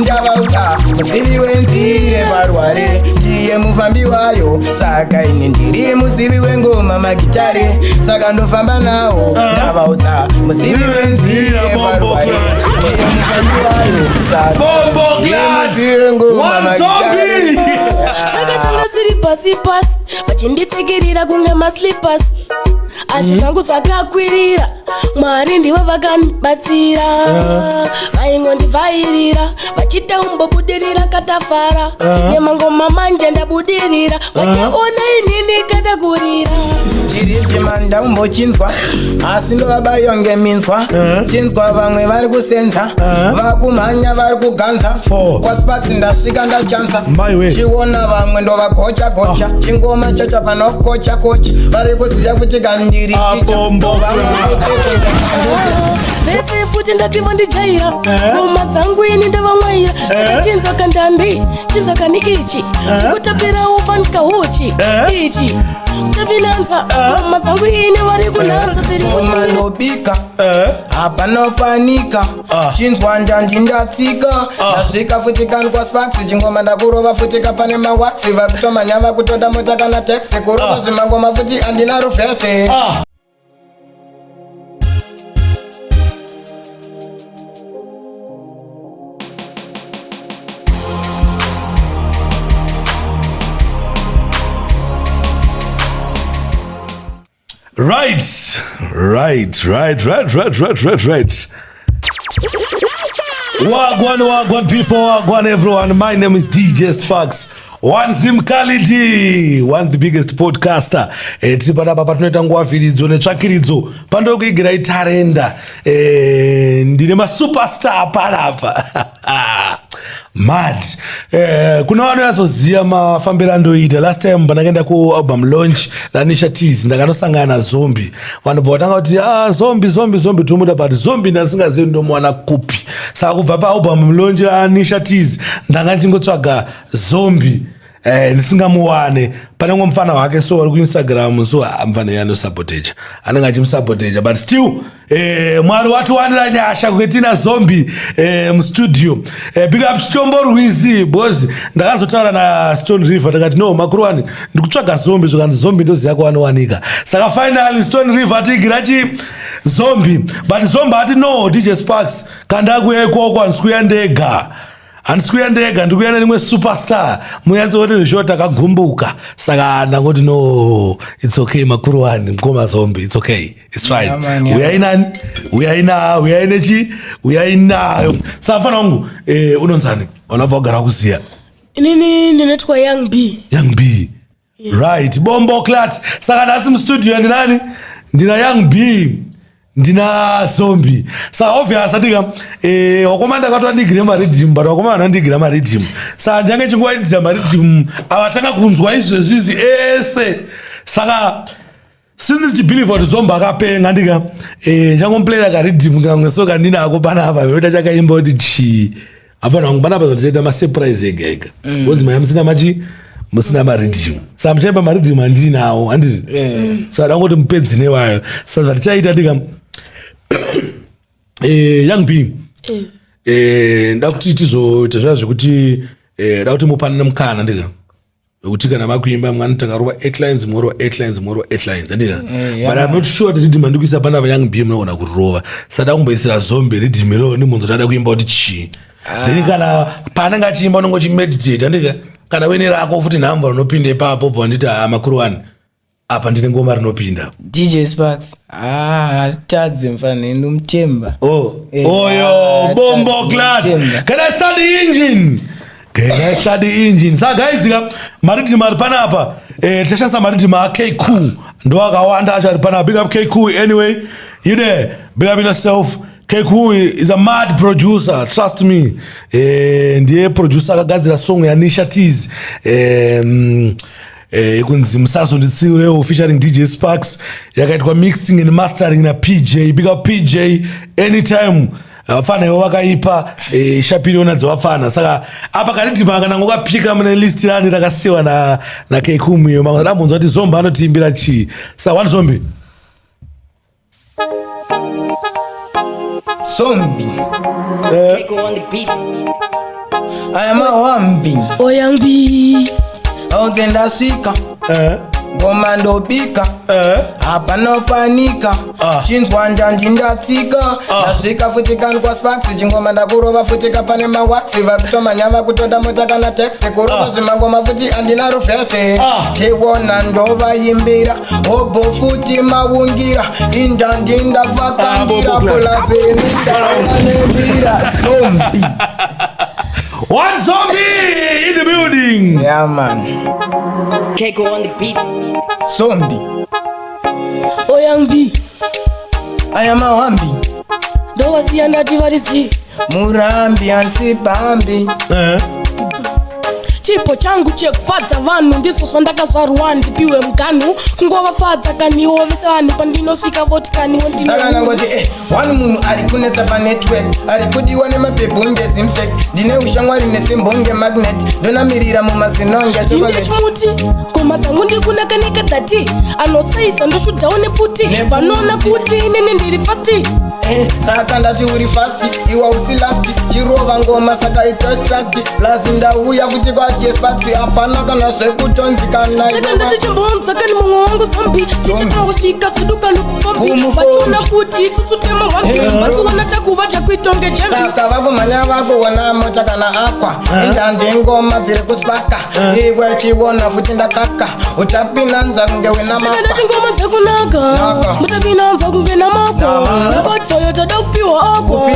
ndavauta musivi wenzire parware ndiye mufambi wayo saka ini ndiri musivi wengoma magitare saka ndofamba nawo ndavauta musivi wenzire parware ndiye mufambi wayo Bombo Class saka tanga zviri pasi pasi vachinditsikirira kunge maslippers asi zvangu zvakakwirira Mwari ndivo vakandibatsira vaingondivhairira vachida umbobudirira katafara nemangoma manje ndabudirira vachiona inini katakurira chirijimanda umbochinzwa asi ndovabayo ngeminzwa chinzwa vamwe vari kusenza vakumhanya vari kuganza kwaSparks ndasvika ndachanza chiona vamwe ndovagocha gocha chingoma chacho panokocha kocha vari kuziva kuti kandiri vese futi ndativo ndijaira roma dzangu ini ndavamwaira saka chinzwa kandambi chinzwa kani ichi chikutapira ufanika huchi ichi tavinanza roma dzangu ini vari kunanza mandobika hapanopanika chinzwa ndandindatsika ndasvika futi kani kwaSparks chingoma ndakurova futi kapane mawaxi vakutomanya vakutoda mota kana taxi kurova zvimangoma futi andina ruvhese Right. Wagwan people, wagwan everyone. My name is DJ Sparks. One Zimkality, one of the biggest podcaster. Tipana papa tunoita nguwa vhiridzo netsvakiridzo pandokuigira itarenda ndine masuperstar panapa. Mad. Kuna wano yazoziya mafambiro andoita. Last time ndakaenda ku album launch laNisha Tease ndakanosangana na Zombie. Vanhu vatanga kuti zombie tumuda but zombie ndasingazivi ndomwana kupi. Saka kubva pa album launch laNisha Tease ndanga ndingotsvaga Zombie ndisingamuwane pane umwe mufana wake so vari kuInstagram so mufana yano supportage anenge achimusupportage but still Mwari watiwanira nyasha kutina Zombie mustudio big up Chitombo Rwizi boss ndakazotaura na Stone River ndakati no makuruwani ndikutsvaga Zombie zvokanzi Zombie ndoziva kwanowanika saka finally Stone River atigira chi Zombie but Zombie ati no DJ Sparks kandakuya ikoko andisikuya ndega ndikuya nerimwe superstar muyanzoti zvoti akagumbuka saka ndangoti no it's okay makuruwani ngoma Zombie it's okay it's fine uyainayo saka mfana wangu unonzani wanabva kugara kuziya inini ndinotwa Young B right Bombo Class saka ndasi mustudio ndinani ndina Young B ndina Zombie saka obvious atika wakomanda katwa ndigire maridhim but wakomanda ndigire maridhim saka ndange chingowaidza maridhim avatanga kunzwa izvezvizi ese saka since ndichibelieve kuti Zombie akapenga ndika ndangomuplayera karidhim kamwe so kandinako panapa vekuti chakaimba kuti chi apana wangu panapa zotoita masurprise ega kunzi maya musina maridhim saka muchaimba maridhim andinawo handiti saka ndangoti mupedzi newayo saka zvatichaita ndika Young B ndakuti tizoita zvazvo zvekuti ndakuti mupanane mukana ndika wekuti kana makuimba mwana tangarova 8 lines mworova 8 lines ndika but I'm not sure kuti rhythm ndikuisa pana Young B munoona kurova saka kumboisira Zombie rhythm ro munhu zotada kuimba kuti chi then kana panenge achiimba unongochimeditate ndika kana wene rako futi nhamba unopinda ipapo bva nditi makuruwani apa ndine ngoma rinopinda DJ Sparks tadzi mfana ndumtemba oyo Bombo Class can I start the engine saka guys maridhim ari panapa tichashandisa maridhim aKQ ndo akawanda acho ari panapa big up KQ anyway you there big up yourself KQ is a mad producer, trust me. Ndiye producer akagadzira song ya Nisha Tease. Ikunzi Msazo Nditsiureo featuring DJ Sparks. Yakaitwa mixing and mastering na PJ. Big up PJ anytime. Wafana yo wakaipa shapiri ona dzawafana saka apa karidhim akanangoka pika mune list lani rakasiwa na KQ yo manga ndabvunza kuti Zombie anotiimbira chi saka one Zombie Zombie Go on the beat ayamawambi oyambi aunze ndasvika ngoma ndobika hapana panika chinzwa ndandi ndatsika ndasvika futi kani kwaSparks chingoma ndakurova futi kapane mawaxi vakutomanya vakutoda mota kana taxi kurova zvimangoma futi andina ruvhese chewona ndovayimbira hobho futi maungira indandi ndavakandira pulazeni ndaanevira zombi One zombie in the building. Yeah, man. Keiko on the beat. Zombie. oyambi Ayamawambi. ndovasiya ndati varisi Murambi ansipambi. chipo changu chekufadza vanhu ndizvo zvandakazvarwa ndipiwe muganhu kungovafadza kaniwo vese vanhu pandinosvika voti kaniwo Saka nangoti one munhu ari kunetsa panetwork ari kudiwa nemabhebhunge zimsek ndine ushamwari nesimbonge magnet ndonamirira mumazinonge inde chimuti ngoma dzangu ndikunaka nekadhati anosaisa ndoshujawo nepfuti vanoona kuti inini ndiri fasti saka ndati uri fasti iwa usi lasti chirova ngoma saka ito trust plazi ndauya futi kwaJSparks hapana kana zvekutonzikana saka ndati chimbonza kani mumwe wangu zambi tichitangosvika zveduka nekufambi vachiona kuti isusu tema wambi vachiona takuva chakuitonge jembi saka vakomhanya vakuona mota kana akwa indandi ngoma dziri kuSparka iwe chiona futi ndakaka utapinanza kunge wina saka ndati ngoma dzakunaka mutapinanza kunge namako navatvayo tada kupiwa akwa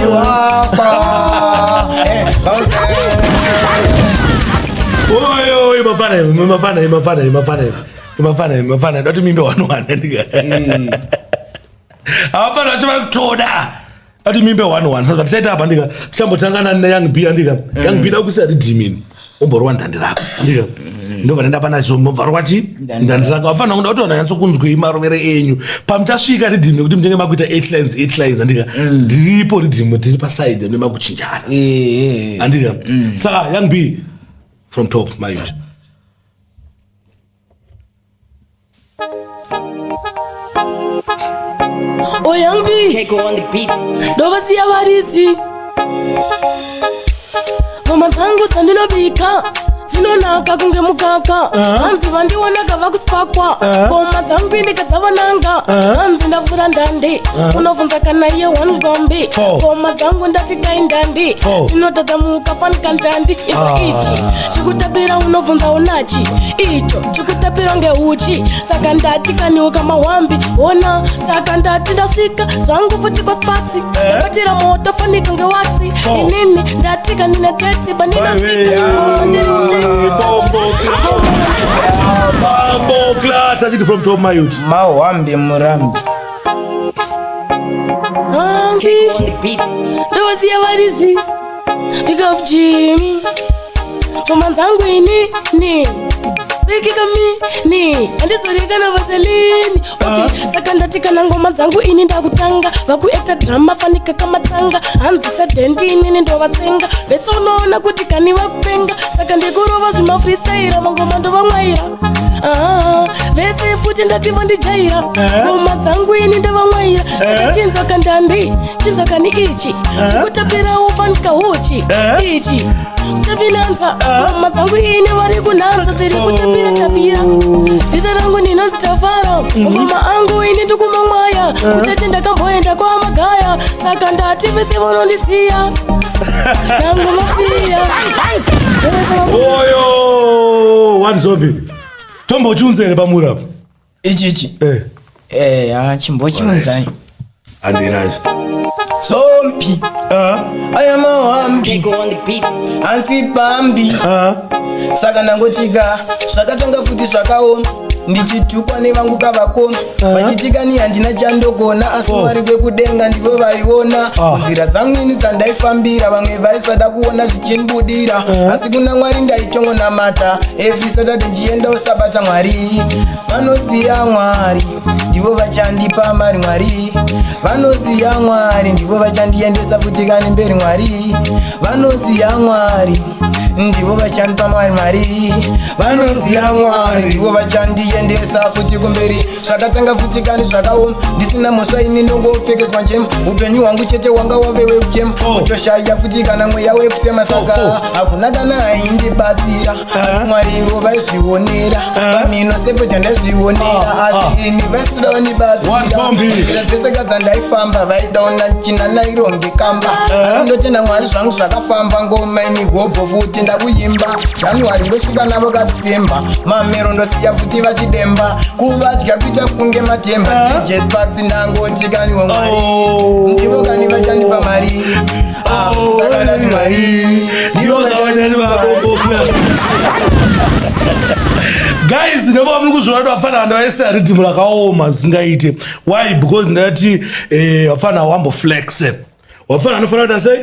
Oyo, mafana. Ndoti mimbe wanu ndiga. Afana vachiva kutoda. Ati mimbe wanu. Saka tichaita apa ndiga. Tichambotangana neYoung B ndiga. Young B ndakuisa ridhimini. Omborwa ndandi rako. Ndiga. Ndobva ndenda panacho mubvarwa chi ndandi rako. Afana kuda kuti vanhu kunzwi marovere enyu. Pamuchasvika ridhimini kuti mutenge makuita 8 lines ndiga. Ndiripo ridhimini tiri paside nemakuchinjana. Ndiga. Saka Young B from top my youth. oyambi Keiko on the beat. ndovasiya varisi ngoma dzangu dzandinobika dzinonaka kunge mukaka hanzi vandionaka vakuSparkwa ngoma dzangu indika dzavananga hanzi ndavhura ndandi unobvunza kana iye one ngombe ngoma dzangu ndati kaindandi dzinotatamuka fanika ndandi iva ichi chikutapira unobvunza unachi icho chikutapira ngeuchi saka ndati kaniuka mawambi ona saka ndati ndasvika zvangu futi kwaSparks ndabatira moto fanika ngewaxi inini ndati kanine taxi pandinosvika Mambo class, I did from top my youth. Mawambi murambi. Keiko on the beat. ndovasiya varisi vika ujimi ngoma dzangu ini vikika mini handizorekana vaselini saka ndati kana ngoma dzangu ini ndakutanga vakuekta drama fanika kamatsanga hanzi sadhendi inini ndovatsenga vese unoona kuti kani vakupenga saka ndikurova zvimafreestyra mangoma ndovamwaira vese futi ndati vandijaira ngoma dzangu ini ndavamwaira saka chinzwa kandambi chinzwa kani ichi chikutapira ufanika huchi ichi kutapinanza ngoma dzangu ini vari kunanza dziri kutapira tapira zita rangu ninonzi Tafara ngoma angu ini ndikumamwaya kutati ndakamboenda kwamagaya saka ndati vese vanondisiya nangomafia Oyo, one zombie. Tombo chunzere pamura. Ichichi. Chimbochiunzai. Andinacho. Zombi. Ayamawambi. Keiko on the beat. Ansipambi. Saka nangotika zvakatanga futi zvakaoma ndichitukwa nevangu kavakoma vachitika ni handina chandogona asi Mwari kwekudenga ndivo vaiona munzira dzangu ini dzandaifambira vamwe vaisada kuona zvichindibudira asi kuna Mwari ndaitongonamata every Saturday ndichienda usabata Mwari vanoziya Mwari ndivo vachandipa mari Mwari vanoziya Mwari ndivo vachandiendesa futi kani mberi Mwari vanoziya Mwari ndivo vachandipa mari vanoziya Mwari ndivo vachandiendesa kundiendesa futi kumberi zvakatanga futi kani zvakaoma ndisina mhosva ini ndongopfekedzwa njema upenyu hwangu chete wanga wave wekuchema utoshaya futi kana mweya wekufema saka hakuna kana aindibatsira mwari ngovaizvionera pamino sepo chandazvionera asi ini vaisida vandibatsira dzese kadzandaifamba vaidaona china naironge kamba asi ndotenda mwari zvangu zvakafamba ngoma ini hobho futi ndakuimba januari ndosvika navo kadzisemba mamero ndosiya futi vachidemba kuvadya kuita kunge matemba DJ Sparks ndangoti kani wamwari ndivo kani vachandipa mari saka ndati mwari ndivo vachandipa guys ndova muri kuzvona vafana vanhu vaise haridhimu rakaoma zisingaite why because ndati vafana wamboflexe vafana vanofana kuita sei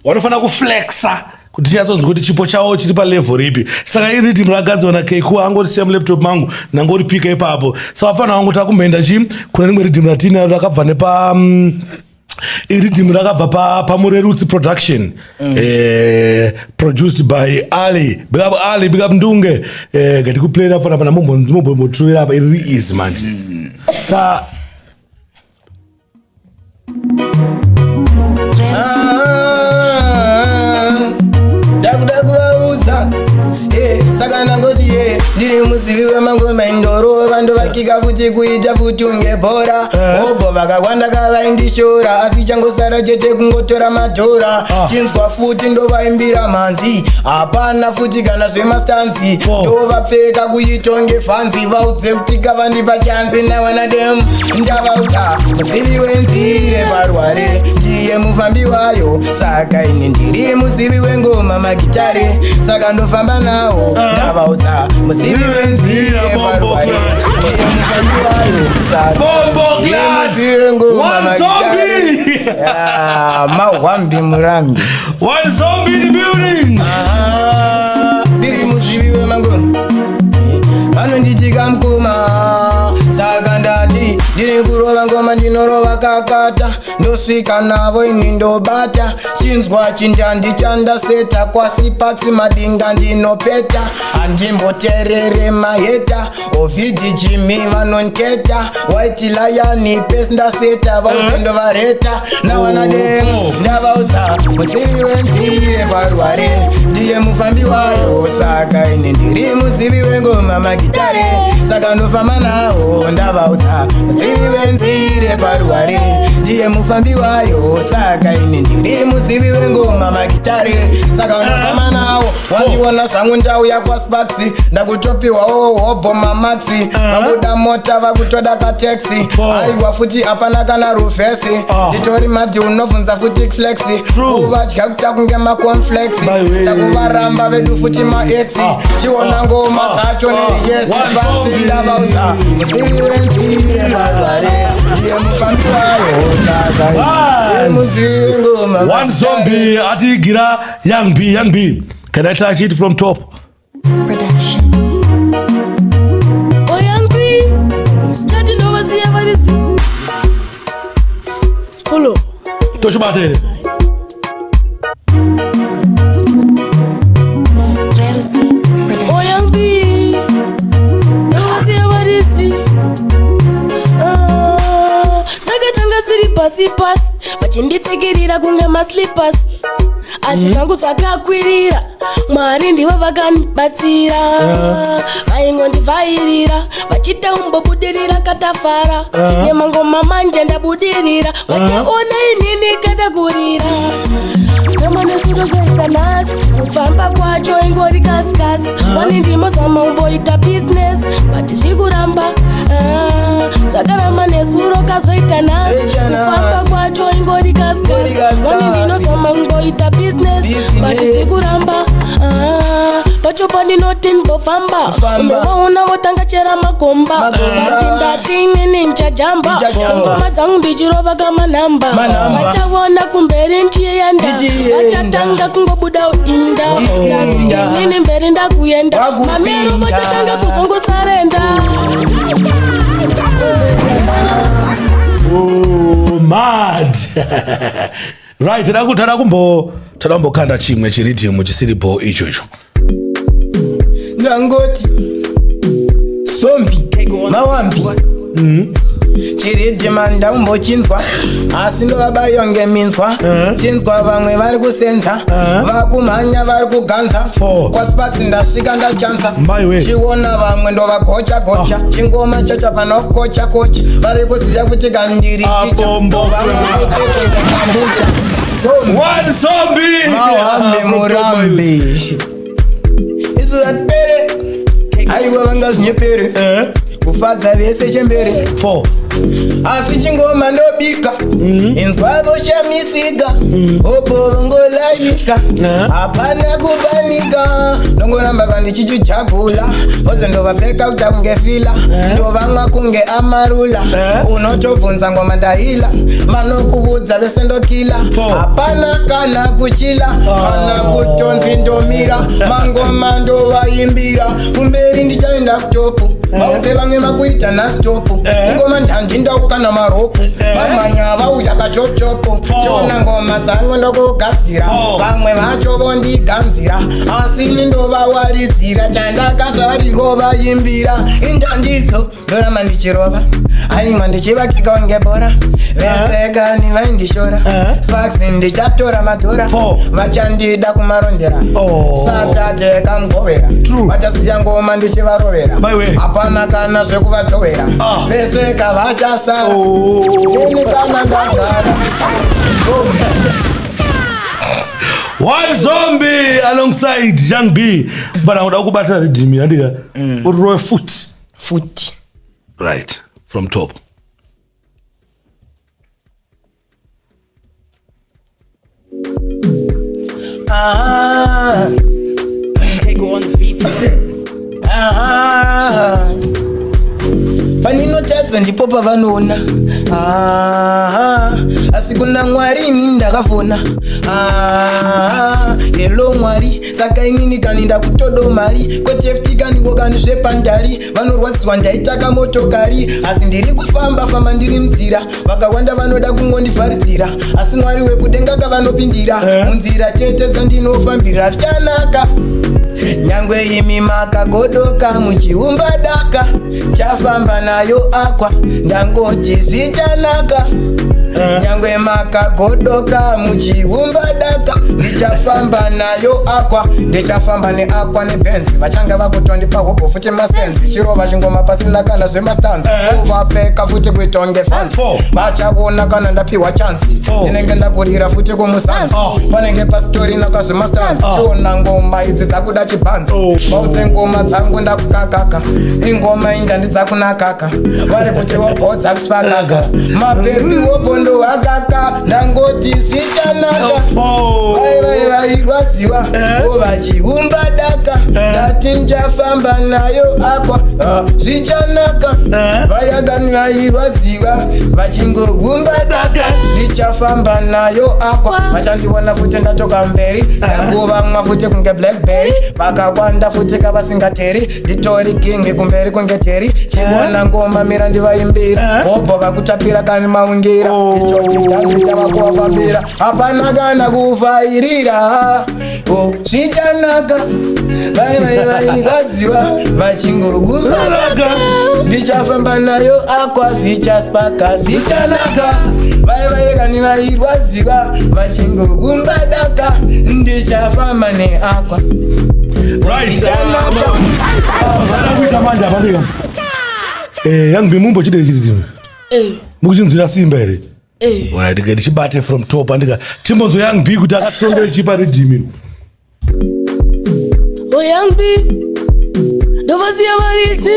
vanofanira kuflexa kuti tichatsonzwa kuti chipo chavo chiri palevhel ripi saka iridhimu ragadzirwa nakeku angotisiya mulaptop mangu nangoripika ipapo saka vafana vangu takumhenda chi kuna rimwe ridhimu ratinaro rakabva nepa iridhimu rakabva pamurerutsi production produced by Ali big up Ali big up Ndunge ngati kuplayera fana pana mumbotrowera apa iri easy manje sa saka ndangoti ndiri muzivi wemangoma indorova ndovakika futi kuita futi unge bhora obho vakakwanda kavaindishora asi changosara chete kungotora madhora chinzwa futi ndovaimbira manzi hapana futi kana zvemastanzi ndovapfeka kuitonge fanzi vaudze kuti kavandipa chanzi nawanadem ndavauta muzivi wenzire parware ndiye mufambi wayo saka ini ndiri muzivi wengoma magitare saka ndofamba nawo ndavaudza muzivi wenzire parware ndiye mufambi wayo mahwambi murambi one zombie in the building ndiri muzivi wemangoma vanonditika mukoma saka ndati ndiri kurova ngoma ndinorova kakata ndosvika navo ini ndobata chinzwa chindandi chandaseta kwasi paksi madinga ndinopeta handimboterere maheta ovhidhi jimi vanonketa waiti layani pesi ndaseta vauzendo vareta nawanademo ndavaudza muzivi wenzire parware ndiye mufambi wayo saka ini ndiri muzivi wengoma magitare saka ndofamba nawo ndavaudza muzivi wenzire parware ndiye mufambi wayo saka ini ndiri muzivi wengoma magitare saka ndofamba nawo wandiona zvangu ndauya kwaSparks ndakutopiwawo hobho mamaxi vakuda mota vakutoda kateksi aiwa futi hapana kana ruvhesi nditori madhi unobvunza futi flexi kuvadya kuta kunge maconflexi takuvaramba vedu futi maexi chiona ngoma dzacho neriyesi basi ndavaudza muzivi wenzire parware ndiye mufambi wayo saka muzivi ngoma one zombie atigira young B can I touch it from top Production. Oh, young B, starting over here, what is it? Hello. tochibatele Oh, young B, over here, what is it? Sakatanga siri pasi vachinditsekerera kunge maslippers asi zvangu zvakakwirira mwari ndivo vakandibatsira vaingondivhairira vachita umbobudirira katafara nemangoma manje ndabudirira vachiona inini katakurira namanesuro kuita nhasi kufamba kwacho ingori kasikasi wani ndimozama umboita business but zvikuramba zvakaramba nesuro kazoita nhasi kufamba kwacho ingori kasikasi wani ndinozama umboita business but zvikuramba pacho pandinoti ndibofamba unovaona votanga chera magomba bati ndati inini nchajamba ngoma dzangu ndichirova kamanhamba vachavona kumberi nchiyenda vachatanga kungobuda uinda asi inini mberi ndakuyenda mamero vochatanga kuzongosarenda mad right tada kumbokanda chimwe chiridhimu chisiripo ichocho ndangoti Zombi mawambi chiriji manda umbochinzwa asi ndovabayo ngeminzwa chinzwa vamwe vari kusenza vakumhanya vari kuganza kwaSparks ndasvika ndachanza chiona vamwe ndovagocha gocha chingoma chacha panokocha kocha vari kuziva kuti kandiri ticha ndovamweekungakambucha mawambe murambe isu atipere aiwa vanga zvinyepere kufadza vese chembere asi chingoma ndobika inzwa voshamisika obovongolaika hapana kupanika ndongoramba kandichichijagula oze ndovapfeka kuta kunge fila ndovamwa kunge amarula unotobvunza ngoma ndahila vanokuvudza vese ndokila hapana kana kuchila kana kutonzi ndomira mangoma ndovaimbira kumberi ndichaenda kutopu vaudze vamwe vakuita nastopu ingoma ndanji ndaukana maropu vamhanya vauya kachochopo chona ngoma dzangu ndokugadzira vamwe vacho vondiganzira asi nindovawaridzira chandakazvarirwo vaimbira indandidzo ndoramba ndichirova aimwa ndichivakika ngebhora vesekani vaindishora Sparks ndichatora madhora vachandida kumarondera satate kamgovera vachasiya ngoma ndichivarovera hapana kana zvekuvadzowera veseka vachasara ini kana ndagara One Zombie alongside Young B. But I would have to redeem you. Roy foot. Right, from top. Kego on the beat. paninotadza ndipo pavanoona asi kuna Mwari ini ndakafona hello Mwari saka inini kani ndakutodo mari kotefti kaniwo kani zvepandari vanorwadziwa ndaitaka motokari asi ndiri kufamba famba ndiri mnzira vakawanda vanoda kungondivharidzira asi Mwari wekudenga kavanopindira munzira chete dzandinofambira zvikanaka nyangwe imi makagodoka muchiumba daka chafamba nayo akwa ndangoti zvichanaka nyangwe makagodoka muchiumba daka ndichafamba nayo akwa ndichafamba neakwa nebenzi vachanga vakutondipa hopo futi masenzi chirova chingoma pasina kana zvemastanzi vapfeka futi kuitonge fanzi vachavona kana ndapiwa chansi ndinenge ndakurira futi kumusanzi panenge pastori nakazvemastanzi chiona ngoma idzi dzakuda chibhanzi vaudze ngoma dzangu ndakukakaka ingoma indandidzakunakaka vari kuti wobhodza kusvakaka mabebi wobondo wakaka ndangoti zvichanaka vairwadziwa vachiumba daka ndati ndichafamba nayo akwa zvichanaka vayagani vairwadziwa vachingogumba daka ndichafamba nayo akwa vachandiona futi ndatoka mberi ndanguvamwa futi kunge blackberry vakawanda futi kavasingateri nditori kingi kumberi kunge teri chiona ngoma mira ndivaimbira obho vakutapira kani maungira ichochitazitavakuvafambira hapana kana kufairira zvichanaka vairwadziwa vachingogumbanaka ndichafamba nayo akwa zvichaspaka zvichanaka vaivayekani vairwadziwa vachingogumbanaka ndichafamba neakwa Young B mumbo chide chiti mukuchinzwira simba here ndichibate from top andika timbonzo Young B kuti akatongere chipa redimi Young B ndovasiya varisi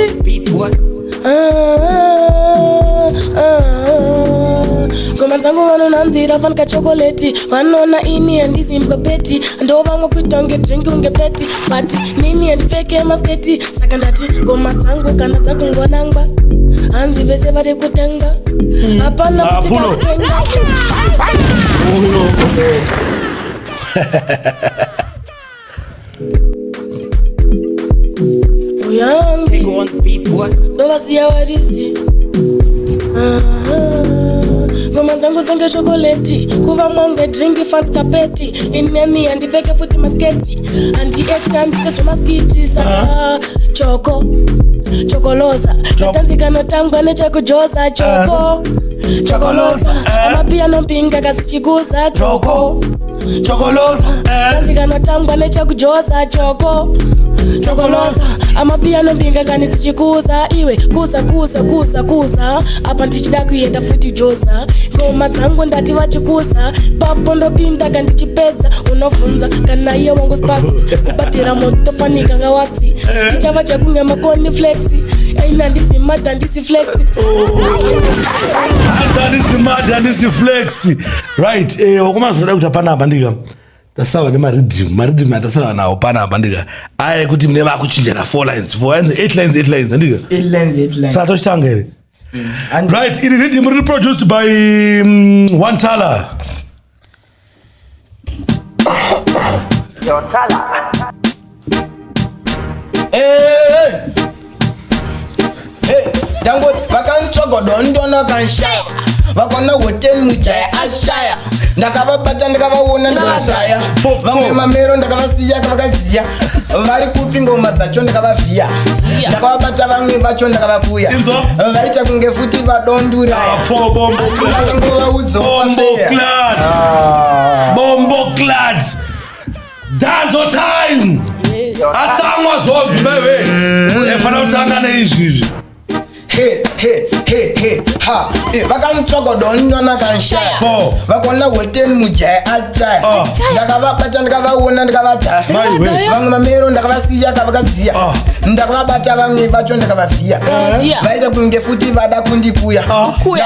ngoma dzangu vanonanzira fanika chokoleti vanona ini handisi mkapeti ndo vamwe kuita unge drinki unge peti but nini handipfeke masketi saka ndati ngoma dzangu kana dzakungonangwa hanzi vese vari kutenga hapana kutikaaenga Young B ndovasiya varisi ngoma dzangu dzonge chokoleti kuva mwange drinki fant kapeti ineni handipfeke futi masketi handiekti handite zvemaskiti saka choko chokoloza katanzika notangwa nechakujosa choko chokoloza amapiano mpinga kazichikuza choko chokoloza tanzika notangwa nechakujosa choko chokoloza amapiano mpinga kanisichikuza iwe kusa apa ndichida kuenda futi josa ngoma dzangu ndati vachikusa papo ndopinda kandichipedza unofunza kana iye wangu Sparks kubatira moto fanika nga waxi ndichava chakunga makoni flexi aina ndisi mad ndisi flexi ndisi flexi right wakomazoda kuti apana bandika tasawa nemaridhim atasara nawo pana bandika aye kuti mune vakuchinjana 4 lines 8 lines andika 8 lines saka tochitanga here right iri ridhim riri produced by Wantala. Dangoti vakanchogodo ndona kanshaya vakona hotel mujaya ashaya ndakavabata ndakavaona ndakavazaya vamwe mamero ndakavasiya kavakaziya vari kupi ngoma dzacho ndakavavhiya ndakavabata vamwe vacho ndakavakuya vaita kunge futi vadondurabomboklad danzo time atsamwa zobvi vaiwe efana kutanga neizvizvi vakantsvagodo ndona kanshaya vakona hotel mujaya achaya ndakavabata ndakavaona ndakavadhaya vamwe mamero ndakavasiya kavakaziya ndakavabata vamwe vacho ndakavavhiya vaita kunge futi vada kundikuya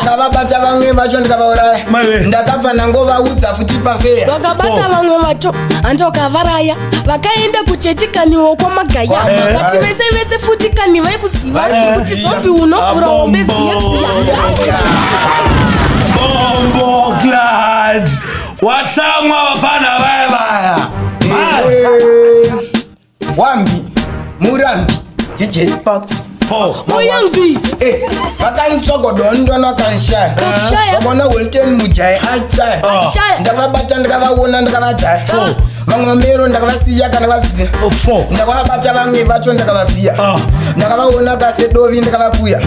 ndakavabata vamwe vacho ndakavauraya ndakabva nangovaudza futi pafeya vakabata vamwe vacho andokavaraya vakaenda kuchechi kaniwo kwamagaya kati vese futi kani vaikuziva kuti zombi unofura hombe Bomboklad watsamwa vafana vaya wambi murambi DJ Sparks moyangvi vakantsvagodo ndona kanshaya vakona hotel mujaya achaya ndakavabata ndakavaona ndakavadhaya vamwe mamero ndakavasiya kana vaziya ndakavabata vamwe vacho ndakavavhiya ndakavaona kasedovi ndakavakuya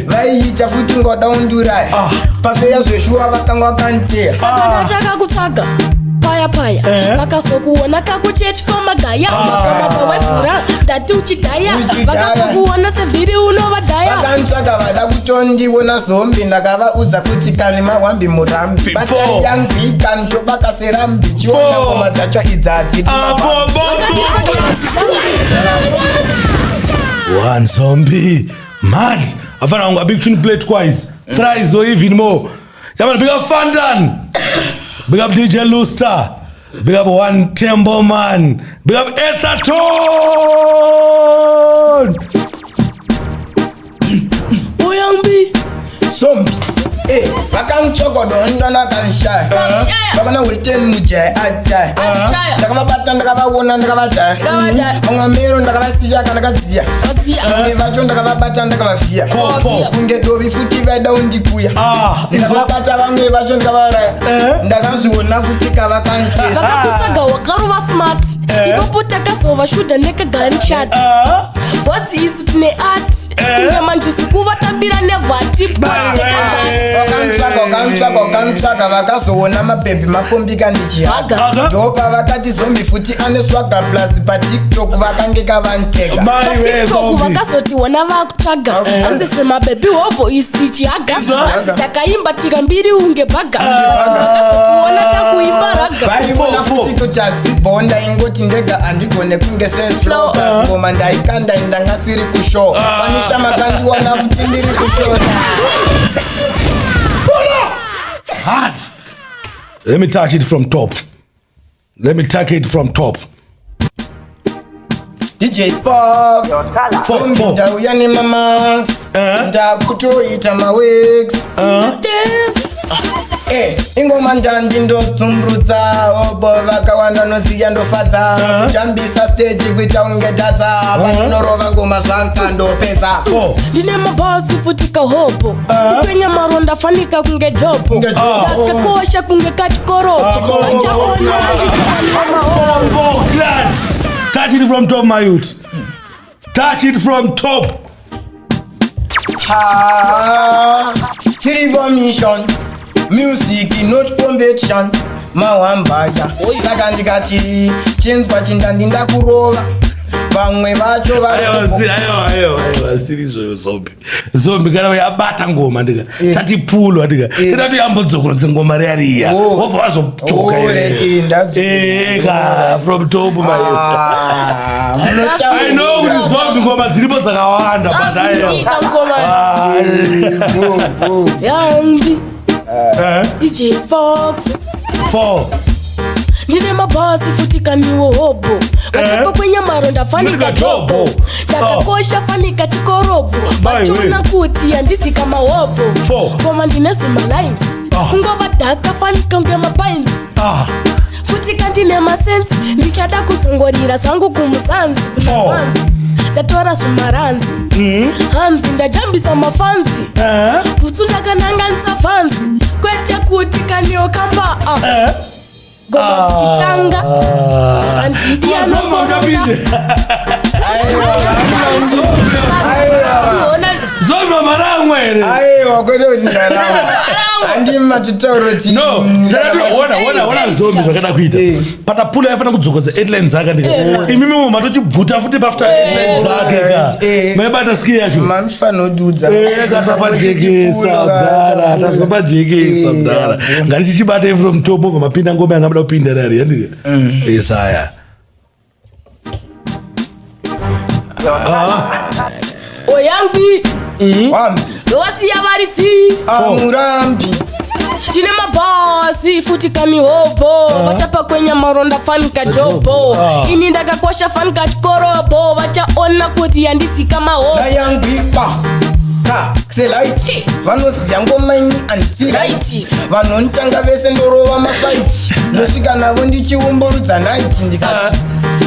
vaiita futi ngodaunduraya pafeya zveshuwa vakanga vakanteya saka ndachakakutsvaga paya vakazokuona kakuchechi kwamagaya makomadza wefura ndati uchidhaya vakazokuona sevhiri unovadhaya vakantsvaga vada kutondiona zombi ndakavaudza kuti kani mahwambi murambi batai young big kanitobaka serambi chiona ngoma dzacho idzadzi one zombie mad afana wangu a big tune play twice thrice or even more yaman big up Fandan, big up DJ Luster, big up One Tembo Man, big up Ethaton. Oyangbi zombie vakantsvagodo ndona kanshaya vakona hotel mujaya achaya ndakavabata ndakavaona ndakavadhaya vamwe mamero ndakavasiya kana kaziya vamwe vacho ndakavabata ndakavavhiya kunge dovi futi vaida undikuya ndakavabata vamwe vacho ndakavaraya ndakazviona futi kavakanshaya vakakutsvaga wakarova smart ipapo takazova shudha nekaganshot bosi isu tine art kunge manjusi kuvatambira nevhati vakantsvaga vakazoona mabhebhi mapombika ndichihaga ndopa vakati zombi futi ane swaga plus patiktok vakange kavantega patiktok vakazotiona vakutsvaga hanzi zvemabhebhi wovoisi tichihaga hanzi takaimba tika mbiri unge bhaga vakazotiona takuimba raga vaiona futi kuti hadzibhonda ingoti ndega handigone kunge seslogasngoma ndaikanda indangasiri kushow vanisha makandiwana futi ndiri kushora. Hot. Let me touch it from top. Let me take it from top. DJ Sparks Zombi ndauya nemamax ndakutoita mawigs ingoma ndandi ndodzumbrudza obo vakawanda noziya ndofadza kutambisa stage kuita unge tadza vanonorova ngoma zvakandopedza ndine mabhasi futi kahopo kupenya maronda fanika kunge jopo ndakakosha kunge katikoropo vachaona Touch it from top, my youth. Touch it from top. Tirivo mission, music not competition. Mawambaya, saka ndikati chinzwa chindandinda kurova. Vamwe vacho aiwa sirizo zombi kana yabata ngoma ndika tati pulo ndika tati yambodzokora dzingoma reariya wobva wazochoka eka from top my I know kuti zombi ngoma dziripo dzakawanda but Yambi DJ Sparks 4 ndine mabhasi futi kaniwo hobo vachipo kwenyamaro ndafanika jobo ndakakosha fanika chikorobo vachona kuti handisi kama hobo koma ndine zvimalains kungova dhaka fanika ngemapains futi kandine masensi ndichada kuzongorira zvangu kumuzanzi ndatora zvimaranzi hanzi ndajambisa mafanzi bhutsu ndakananganisa fanzi kwete kuti kaniwo kamba goma tichitanga andidi anokorona zoma maramwere aiwa kwete kuti ndarama andi matitauro ti no ona zombi zvakada kuita patapula yafanira kudzokodza headlines dzake ndika imimi matochibvuta futi pafuta headlines dzake ka maibata ski yacho mamifana odudza katapajekesa mdara tazopajekesa mdara ngatichichibata from top of mapinda ngoma yangabada kupinda rari yandika esaya oyambi wambi wasiya varisi amurambi ndine mabhasi futi kamihobo vatapa kwenyamaro ndafanika jobo ini ndakakosha fanika chikorobo vachaona kuti handisi kamahobo nayangwipa selaiti vanoziya ngoma ini handisi right vanonitanga vese ndorova mafaiti ndosvika navo ndichiumburudza naiti ndikati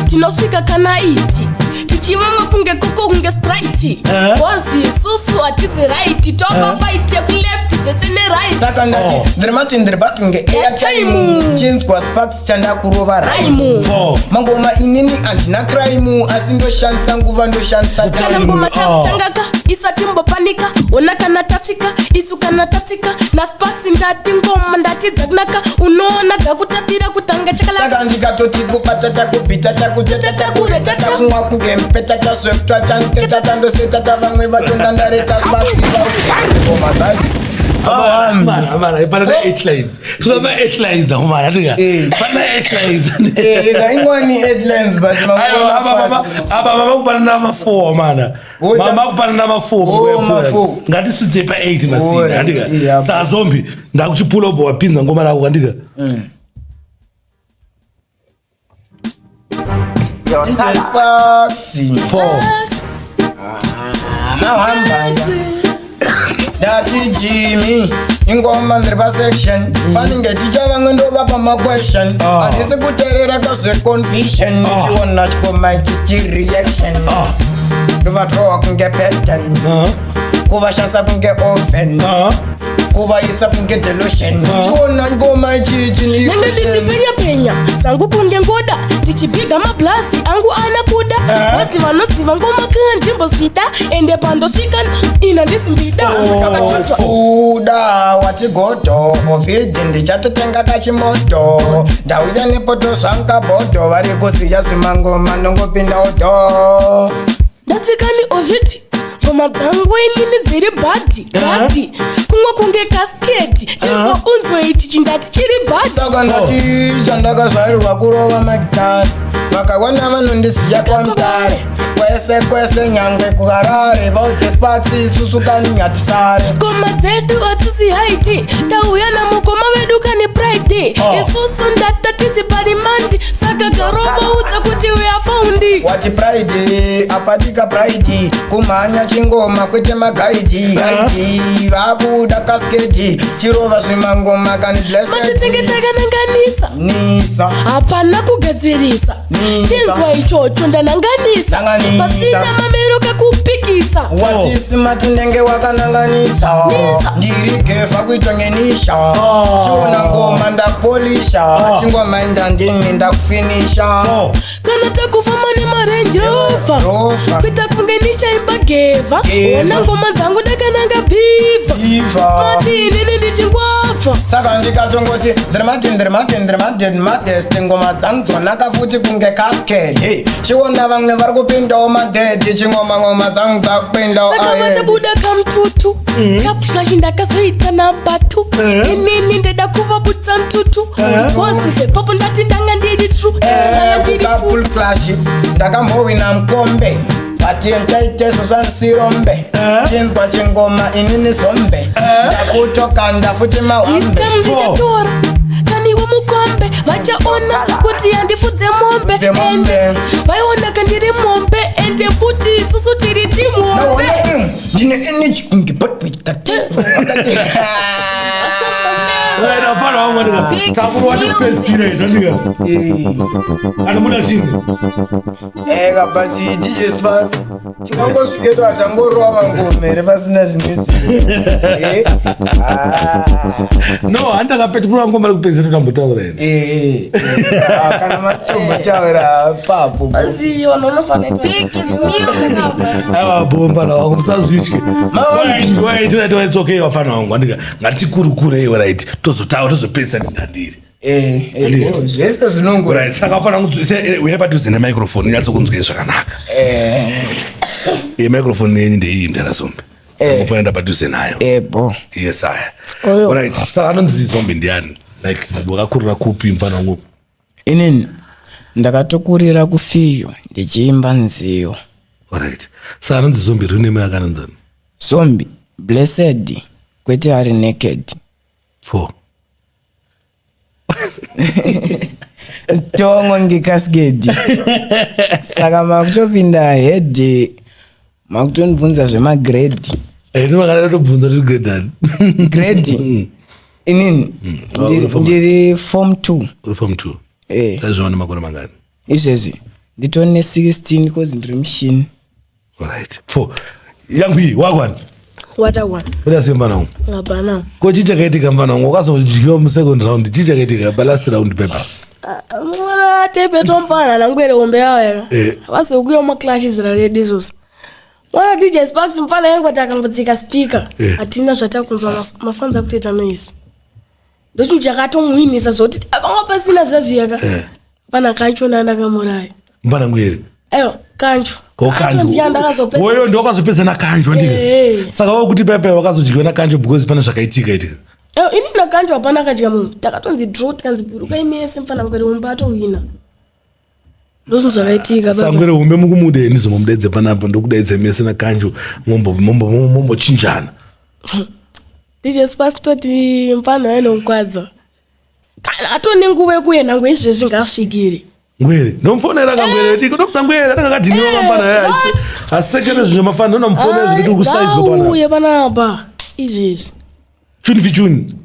tinosvika kanaiti tichivamwa kunge koko kunge sprite bozi isusu hatisi right topa fight yekuleft zvese nerit saka ndati ndiri mati ndiri batunge airtime chinzwa sparks chandakurova raimu mangoma inini handina crime asi ndoshandisa nguva ndoshandisa kana ngoma takutangaka isati mbopanika ona kana tatsvika isu kana tatsika nasparks ndati ngoma ndati dzakunaka unoona dzakutapira kutanga saka ndikatoti kubata takubhita takuteta takureta takumwa kunge mpeta tasweptwa chanketa tandoseta vamwe vatonda ndareta sparks ngoma zali Mana, para the 8 lines. So the 8 lines, mana, tiga. Para 8 lines. Ingwani headlines, but mama kupana nama 4, mana. Mama kupana nama 4. Ngati sizepa 8 masina, tiga. Sa zombie, ndakuchipula obo wapinza ngoma rako ndiga. DJ Sparks 4. Now I'm back. Dati Jimmy, ingoma ndripa section faninge tichava ngendova pama question handisi kuterera kazve confusion chiona chikoma chichi-reaction ndovatrowa kunge pattern kuvashandisa kunge oven kuvaisa kunge delusion chiona ngoma chichi nenge ndichipenya-penya zvangu kunge ngoda ndichibiga mablasi angu ana kuda vasi vanosiva ngoma kandimbosvida ende pandosvika ina ndisimbida kuda watigodo ovhidhi ndichatotenga kachimoto ndauya nepoto zvangabhodho vari kuziya zvimangoma ndongopinda odo ndatikani ovhidhi ngoma dzangu inini dziri bhadhi kumwe kunge kasketi chinzwa unzwe ichi chindati chiri bhadhi saka ndati chandakazvarirwa kurova magitari vakawanda vanondisiya kwamutare kwese nyangwe kuharare vaudze Sparks isusu kaninyatisare ngoma dzedu hatsisi haiti tauya namukoma vedu kane pride isusu ndatatisi parimandi saka garovaudza kuti uyafaundi wati pride apatika pride kumhanya chingoma kwete magaidi haidi vakuda kasketi chirova zvimangoma kaniblesetitengetekananganisa nisa hapana kugadzirisa chinzwa ichocho ndananganisa pasina mameruka ndakupikisa watisima tunenge wakananganisa ndiri gefa kuitwa ngenisha chiona ngoma ndapolisha chingoma ndandini ndakufinisha kana takufa mane marange rover kuita kungenisha imba geva ona ngoma dzangu ndakananga bhiva smati inini ndichingwafa saka ndikatongoti ndirimadeste ngoma dzangu dzonaka futi kunge cascade chiona vamwe vari kupindawo madhedhi chingoma dzangu dzakupindawo saka vachabuda kamtutu kakushashi ndakazoita namba 2 inini ndeda kuvabudza mtutu kosi zvepapo ndati ndanga ndiri tru full clash ndakambowina mukombe patientaitezo zvansirombe chinzwa chingoma inini zombe ndakutokanda futi mahwambe ndichatora kaniwo mukombe vachaona kuti handifudze mombe vaiona kandiri mombe ende futi isusu tiri timombe ndine energy kungebotwikate eka basi DJ Sparks tingangosviketwa changorova mangomere pasina zvinesi no handakapetipura ngoma rekupedzera tambotaura ene kana matombotaura papo asiona unofanira bomba nawangu musazvitye it's okay wafana wangu ngatikurukure iwe right tozotaura tozopedzisa ndandiri zvese zvinongo right saka wafana uya padhuze nemicrophone inyatsokunzwei zvakanaka microphone yenyu ndeiyi mutara zombe unofanira padhuze nayo yes aya right saka anonzi zombe ndiani like wakakurira kupi mufana wangu inini ndakatokurira kufiyo ndichiimba nziyo right saka anonzi zombe rine name yakananzani zombi blessed kwete ari naked 4 tongo ngekasgedi saka makutopinda head makutondibvunza zvemagredi ndovakatobvunza kuti gredani gredi inini ndiri form 2 uri form 2 tazviona makore mangani izvezvi nditone 16 cause ndiri mushini right 4 yangu iyi wagwana watakwana udasi mfanangu ngapana ko chii chakaitika mfanangu wakazodyiwa musecond round chii chakaitika palast round pepa mwana tepe tomfana nangwere ombe yawo yaka vasokuya maclashes raledi izvozvo mwana DJ Sparks mfana yangu ati akangodzika speaker hatina zvatakunzwa mafanza kutoita noise ndochini chakatomuwinisa zoti vanga pasina zvazviyaka mfana kancho nandakamuraya mfana ngwere aiwa kancho oyo ndowakazopedza nakanjo ndika saka wakuti pepe wakazodyiwa nakanjo because pane zvakaitika itika ini nakanjo hapana kadya munhu takatonzi draw tikanzi buruka imese mfana ngwere umbe atowina ndozvo zvakaitika sangwere umbe mukumude ndizomomudedze panapa ndokudaidze mese nakanjo mombochinjana DJ Sparks toti mfana wainokwadza kana atone nguva yekuenda ngwe izvezvi ngasvikire ngwere ndomfonera kangwere diko ndokusangwera ndakakadhiniwa kamfana yaiti asekere zvino mafana ndonomfonera zvikuti kusaidzwa panapa uye panapa izvezvi chuni fichuni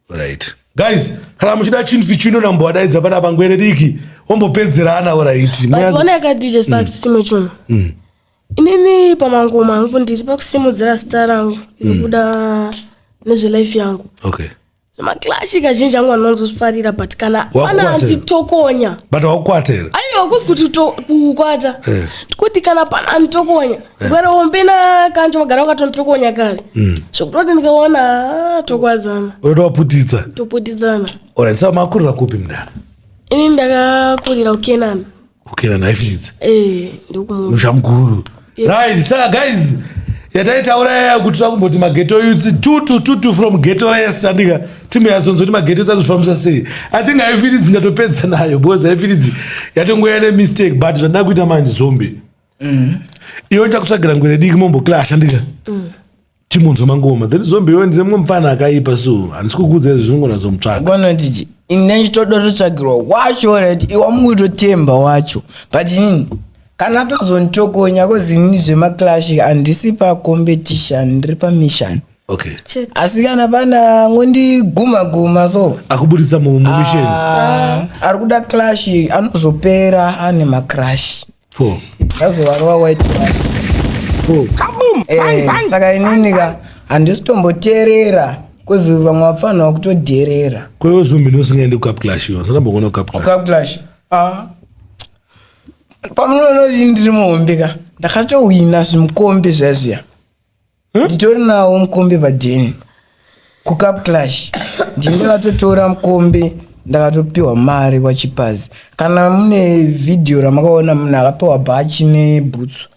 right guys kana muchida chuni fichuni unambowadaidza panapa ngwere diki wombopedzerana right vaoneka DJ Sparks chimwe chunhu inini pamangoma angu ndiri pakusimudzira zita rangu nekuda nezvelife yangu okay zvemaklashi kazhinji angu anonzozvifarira but kana pana anditokonya but wakukwatera aiwa kusi kuti kukwata kuti kana pana anditokonya ngwere ombe nakanjo vagara vakatonitokonya kare zvokutoti ndikaona tokwadzana toputitsana alright saka makurira kupi mudara ini ndakakurira kukenani haifidzi ndokumushamguru right saka guys yataitauraya kuti takumboti mageto youths tutu from geto rese andika timu yatsonzoti mageto youths akuzvifambisa sei I think haifidzi ngatopedza nayo because haifidzi yatongoya nemistake but zvandida kuita manje zombi iwe ndakutsvagira ngwere diki momboclash andika chimunzwa mangoma then zombi iwe ndine mumwe mufana akaipa so handisi kukudza izvi zvinongona zomutsvaga gonotiji ine nchitodototsvagirwa wacho right iwa mukutotemba wacho but inini kana tozonitokonya kozinini zvemaklashi handisi pacompetition ndiri pamishan okay asi kana pana ngondiguma so akubudisa mumisheni ari kuda clash anozopera ane macrash ndazowarwa white saka ininika handisitomboteerera kuzi vamwe vafanirwa kutodherera kwewo zumbi nosingaende kucup clash yo sanambogona cup clash pamunonoti ndiri muhombeka ndakatowina zvimukombe zvazviya nditori nawo mukombe padheni kucup clash ndindakatotora mukombe ndakatopiwa mari kwachipazi kana mune vhidhiyo ramakaona munhu akapiwa bhachi nebhutsu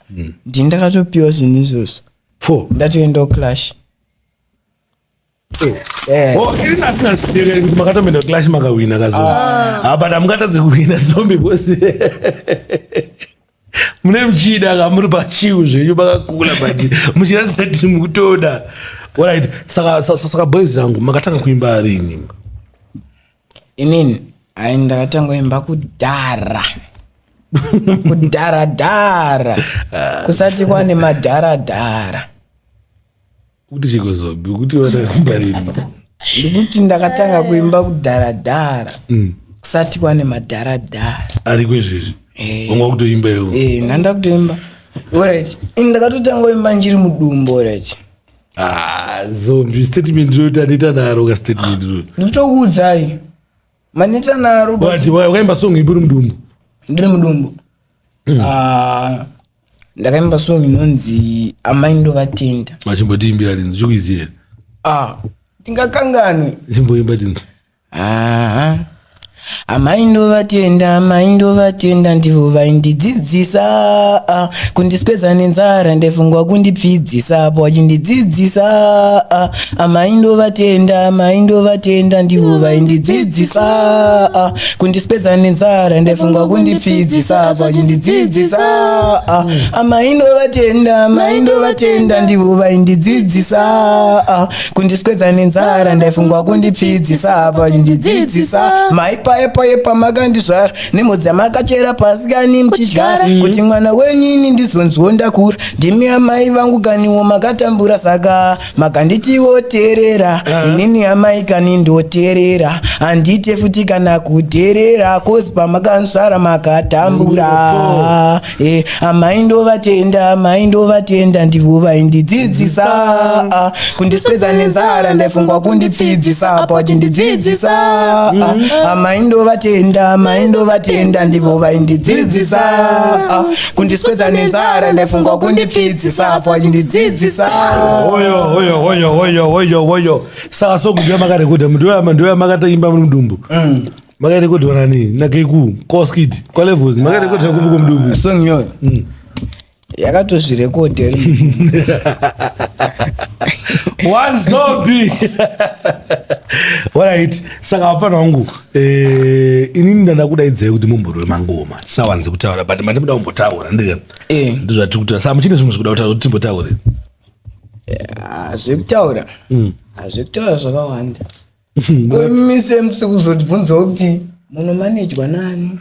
ndindakatopiwa zvinhu izvozvo ndatoendawo clash kuti makatomenda clash makawina kazombi but hamukatadzi kuwina zombi bose mune muchida kamuri pachiwo zvenyu makakula but muchiratidza kuti mukutoda alright saka boys rangu makatanga kuimba rini inini ai ndakatanga imba kudhara kudharadhara kusati kwane madharadhara kuti chikozobi kuti wanaimba rini ndikuti ndakatanga kuimba kudharadhara kusati kwane madharadhara ari kwezvezvi wanga kutoimba iwo ndanda kutoimba alright ini ndakatotanga kuimba njiri mudumbu alright zombi statement roti anita naro ka statement roti ndikutokuudzai maneta naro wakaimba song ipi uri mudumbu ndiri mudumbu ndakaimba song inonzi amai ndovatenda machimbotiimbira rinzi chikuiziya tingakanganwe chimboimba tinzi amai ndovatenda ndivo vaindidzidzisa kundiswedza nenzara ndefungwa kundipfidzisa po vachindidzidzisa amai ndovatenda ndivo vaindidzidzisa kundiswedza nenzara ndefungwa kundipfidzisa po vachindidzidzisa amai ndovatenda ndivo vaindidzidzisa kundiswedza nenzara ndefungwa kundipfidzisa po vachindidzidzisa maipaepae pamakandizvara nemhodzi yamakachera pasi kani muchidyara kuti mwana wenyini ndizonziwo ndakura ndimi amai vangu kaniwo makatambura saka makanditiwo teerera inini amai kani ndoteerera handite futi kana kuteerera kozi pamakanzvara makatambura amai ndovatenda ndivo vaindidzidzisa kundiswedza nenzara ndaifungwa kundipfidzisa po vachindidzidzisa amai ndovatenda ndivo vaindidzidzisa kundiswedza nenzara ndaifungwa kundipfidzisa po vachindidzidzisa oyo saka sokuja makarekodha ndoya makataimba muri mudumbu makarekodhwa nani nakeiku koskid kwalevels makarekodha kupi komudumbu song nyoro yakatozvirekodha one zombie alright saka vapana vangu inini ndanda kudaidzai kuti mumborwe mangoma tisawanze kutaura but mandimoda kumbotaura ndika ndozvatiri kutaura saka muchine zvimwe zvikuda kutaura kuti timbotaure zvekutaura zvekutaura zvakawanda mise musi kuzotibvunzawo kuti munomanejwa nani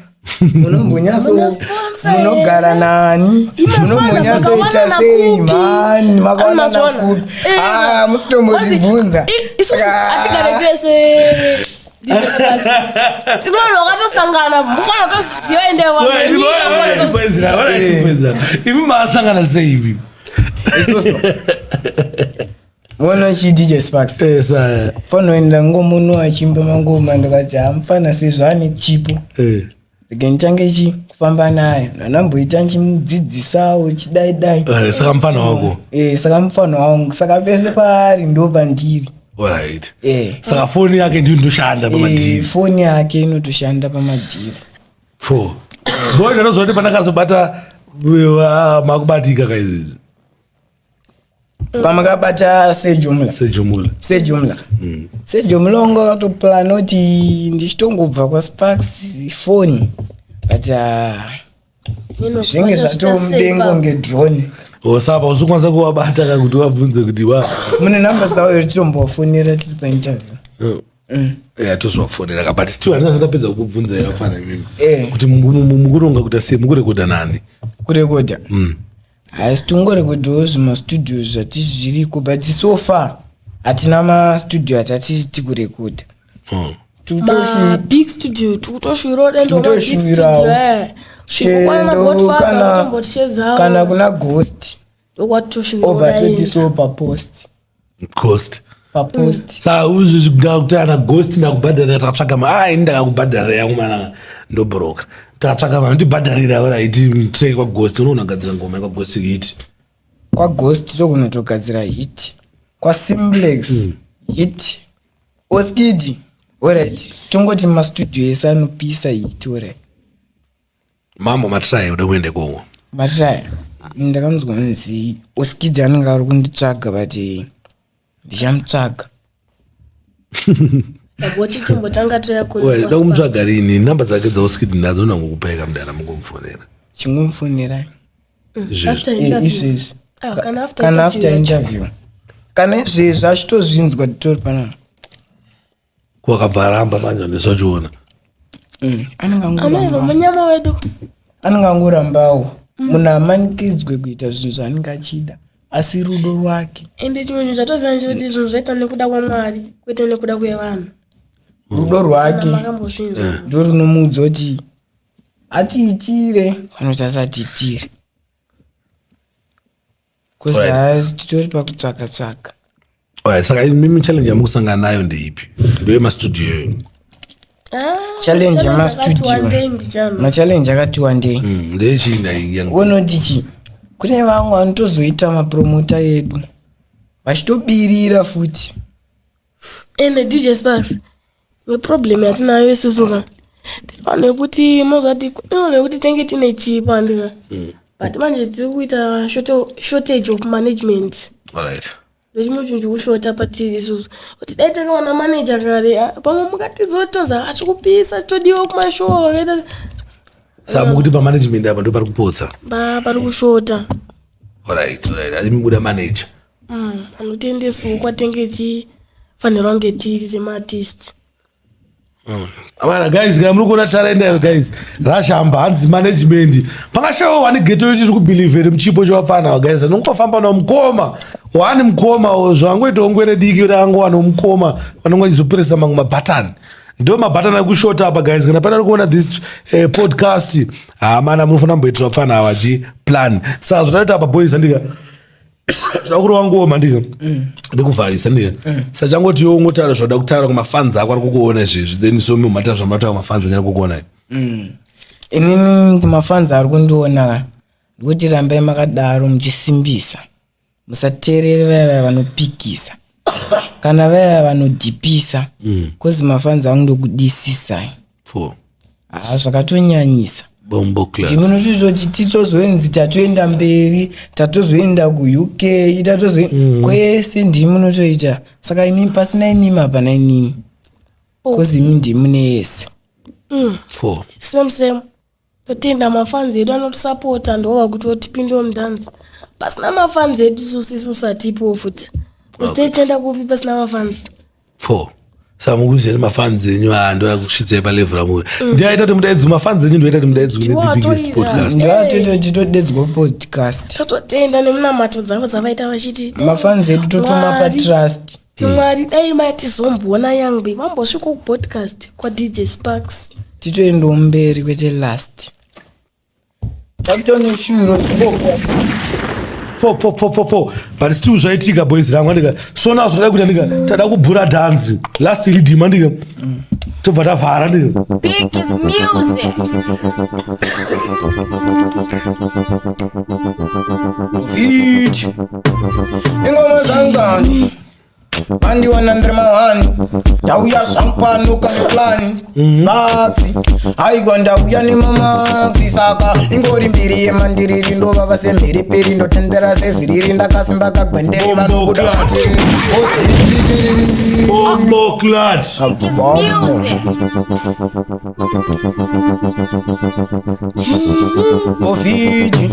munogara nani munombonyasoita sei mani makaonana kupi musitomotibvunza tikatosangana mufana tosiyoendewa ivi maasangana seivi Mono chi DJ Sparks. Fanoenda ngomuno achimba mangoma ndakati amfana sezvani chipo. Ndikantange chi kufamba naye. Nanamboita chimudzidzisawo chidai. Saka mfana wako. Saka mfana wangu. Saka pese paari ndo pandiri. Alright. Saka phone yake ndiyo ndoshanda pamadiri. Phone yake inotoshanda pamadiri. 4. Boy ndinozoti panakazobata makubatika kaizvi. Pamakabata sejumla ngo katoplan kuti ndichitongobva kwaSparks phone but zvinge zvatomudengo ngedrone sapa usokwanisa kuvabata kakuti wabvunze kuti mune namba dzavo iri titombowafonera tiri painterview tozowafonera but still handina zvatapedza kukubvunza yafana imimi kuti mukuronga kuita sei mukurekodha nani kurekodha haisi tungorekodhawo zvimastudio zvati zviriko but so far hatina mastudio atati big studio tikutoshuvirawo Chendo kana kuna ghost over 20 so per post Saka uzvikuda kuti ana ghost nakubhadharira takatsvaka ini ndakakubhadharira yangu mana ndobhuroka takatsvaka vanhu ndibhadharira oraiti trek kwaghost unoona kugadzira ngoma kwaghost hit kwaghost tokunotogadzira hit kwasimplex hit oskidi alright tongoti mastudio ese anopisa hit alright mambo matrai uda kuende kowo matrai ndakanzwa nzi oskidi anenge ari kunditsvaga but ndichamutsvaga da kumutsvaga rini namba dzake dzaoskidi nadzo unangokupaika mudara mungomufonera chingomufonera izvezvi kana after interview kana izvezvi achitozvinzwa titori panapa kwakabva aramba manje nesachiona munyama wedu anenge angorambawo munhu amanikidzwe kuita zvinhu zvaanenge achida asi rudo rwake ende chimwe chinhu chatoziva nchekuti zvinhu zvaita nekuda kwamwari kwete nekuda kwevanhu rudo rwake ndo runomuudza kuti atiitire kana kuti asatiitire kozi titori pakutsvaka-tsvaka. Saka mimi challenge yamukusangana nayo ndeipi? Ndoye mastudio yo. Challenge yamastudio. Machallenge akati wandei. Ndechina yangu. Wonotichi. Kune vamwe vanotozoita mapromota yedu. Vachitobirira futi. Ende DJ Sparks. The problem yatinayo isusuka. Pane kuti mozati inone kuti tenge tine chipa ndika. But manje tiri kuita shortage of management. Alright. Ndechimwe chinhu kushota patiri isusu. Kuti dai takawana manager kare pamwe mukatizotonza achikupisa todiwa kumashow akaita Samu kuti pa management apa ndo pari kupotsa. Pari kushota. Alright. Asi mubuda manager. Anotendesa kwatengechi fanirwa ngetiri sema artist. Abana guys, muri kuona talent guys. Rashamba hanzi management. Pangashawo wani geto yoti tiri kubelieve muchipo chawafana guys. Nongofamba na mukoma. Wani mukoma zvangoita ongwere diki kuti angowana mukoma. Vanongoizopressa mangu mabutton. Ndo mabutton akushota apa guys. Kana pana kuona this podcast. Mana munofana mboitira fana awaji plan. Saka zvinoita apa boys andika. Zvakuru wangoma ndika. Ndikuvharisa ndika. Sachangoti yongotara zvoda kutara kumafans ako ari kukuona izvi. Then so mumata zvamata kumafans nyari kukuona. Inini kumafans ari kundiona. Ndikuti rambai makadaro muchisimbisa. Musateerere vaya vanopikisa. Kana vaya vanodhipisa. Kozi mafans angu ndokudisisa. Zvakatonyanyisa. Ndimunozvizvoti titozoenzi tatoenda mberi, tatozoenda kuUK, kwese ndimunotoita. Saka imi pasina inimi hapana inimi. Kozi imi ndimune yese. Same. Totenda mafans edu anotisapota ndova kuti otipinde mudansi. Pasina mafans edu isusu satipo futi. Tichenda kupi pasina mafans? Samukuzveni mafans enyu ando yakusvitsa palevel ramwe. Ndiyaita kuti mudaidzi mafans enyu ndoita kuti mudaidzi kune the biggest podcast. Ndiyaita chitodedzwa podcast. Totenda nemunamato dzavo dzavaita vachiti mafans edu totomapa trust. Mwari dai matizomboona yangwe vambosvika kupodcast kwa DJ Sparks. Titoenda mberi kwete last. Takutone shuro. But still zvaitika boys rangu ndika sona zvoda kuti ndika tada kubhura dance last redeem ndika tobva tavhara ndika Big is music. Vich ingoma zangani Andi 101 Dauya sampano kaniflani Sparks Haigwa ndauya ni mamaxi Saka ingori mbiri yemandiriri Ndova vase mbiri piri Ndotendera se viriri Ndakasimba kagwenderi Vanobuda masiri Omboklat Ofiji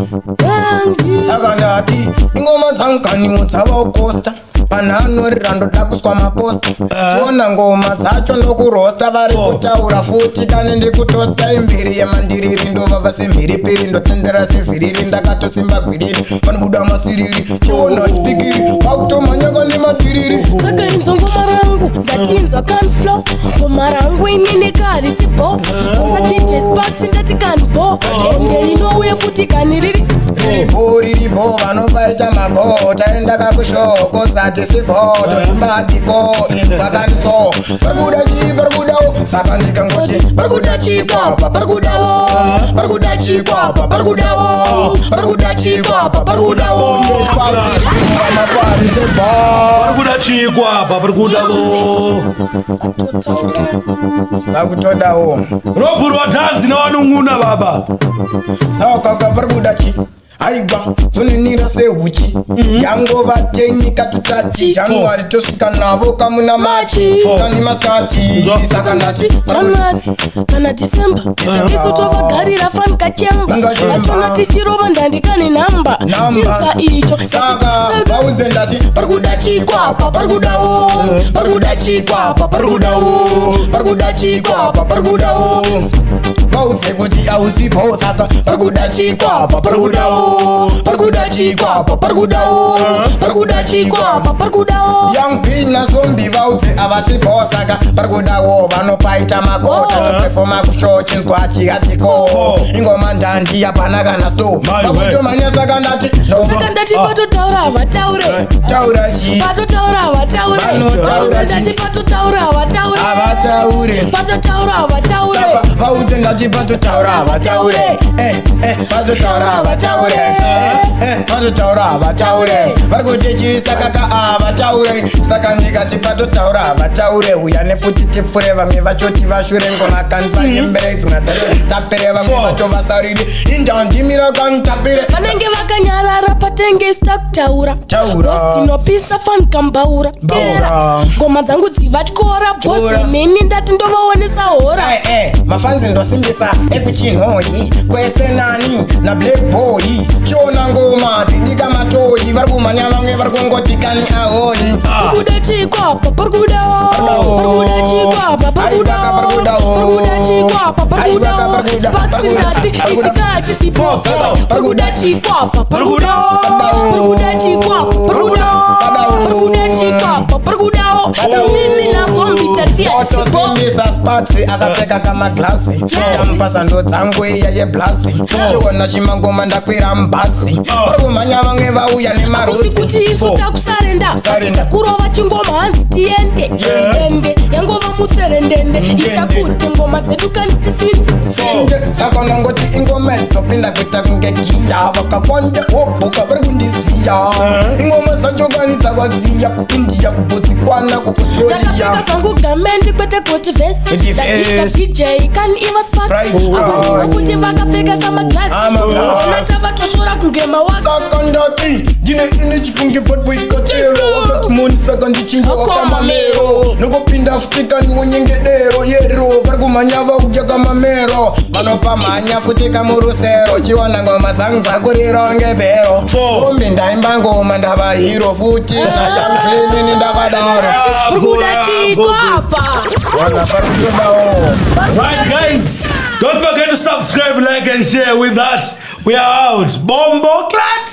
Saka ndati ingoma zangani Mutsava ukosta Panano rando takuswa maposta Chona ngoma zacho ndokurosta vari kutaura futi kane ndikutosta imbiri yemandiriri ndova vase mbiri piri ndotendera sevhiriri ndakatosimba gwiriri panobuda masiriri chona chipikiri pakutomanyaka nematiriri Saka inzo ngoma rangu ndatinzwa canflow ngoma rangu inene karisibo Unza DJ Sparks ndati canbo Ende tikani riripo vanopaita mago taenda kakushoko zati sipo toimbatiko inzwakaniso parikuda chi parikudawo saka ndikangoti parikuda chikwapa parikudawo parikuda chikwapa parikudawo parikuda chikwapa parikudawo parikuda chikwapa parikudawo vakutodawo robhurwa dhanzi nawanun'una baba saka parikuda chi aigwa zoninira sehuchi yangova tenyika tutachi januari tosvika navo kamuna machi kani masachi saka ndati januari kana dhisemba isu tovagarira fanikachemba vatona tichirova ndandikane namba chinza icho saka vauze ndati parikuda chikwapa parikudawo parikuda chikwapa parikudawo parikuda chikwapa parikudawo vauze kuti ausipo saka parikuda chikwapa parikudawo parikuda chikwapa parikudawo parikuda chikwapa parikudawo young pin na zombi vauze avasipo saka parikudawo vanopaita magota topefoma kushow chinzwa chihatiko ingoma ndandi yapana kana sto vakutomanya saka ndati patotaura vataure taura chi patotaura vataure vanotaura ndati patotaura vataure avataure patotaura vataure vauze ndati patotaura vataure patotaura vataure patotaura vataure varikutechi sakaka avataure saka ndikati patotaura vataure uya nefuti tipfure vamwe vachoti vashure ngoma kanipanyembere dzimwe dzacho zitapere vamwe vacho vasariri indandimira kanitapire vanenge vakanyarara patengesta kutaura tinopisa fanikambaura teera ngoma dzangu dzivatyora bosi neni ndati ndovaonesa hora mafanzi ndosimbisa ekuchinhoyi kwese nani na black boy chiona ngoma dzidika matoyi vari kumhanya vamwe vari kungoti kani ahoyi parikuda chikwapa parikudawo parikuda chikwapa parikudawo parikuda chikwapa parikudawo chipakisindati ichikaa chisipo parikuda chikwapa parikudawo parikuda chikwapa parikudawo parikuda chikwapa parikudawo mimi na zombi tatia chisipo otosimbisa spatsi akapfeka kamaglasi yampasa ndo dzangu iya yeblasi chiona chimangoma ndakwira mbasi vari kumhanya vamwe vauya nemarusi kuti isu takusarenda kurova chingoma hanzi tiende ende yangova mutserendende itakuti ngoma dzedu kanitisinde saka nongoti ingoma izopinda kuita kunge giya vakakwanda wobuka vari kundiziya ingoma dzacho kanidzawaziya kuindiya kubotsikwana kukushoriya ndakapfeka zvangu gamendi kwete kuti vhesi ndadika dj kani iva spark kuti vakapfeka kamaglasi onata vatoshora kunge mawaka saka ndati ndine ine chikunge patwaikatero wakati moni saka ndichinge wakamamero nokupinda futi kani wonyengedero yero vari kumhanya vauya kamamero vanopamhanya futi kamurusero chiwana ngoma dzangu dzakuriro ngebhero ombi ndaimba ngoma ndava hiro futi nayamzvinini ndakadaro parikuda chikwapa parikutodawo. Right, guys, don't forget to subscribe, like, and share. With that, we are out. Bombo clat.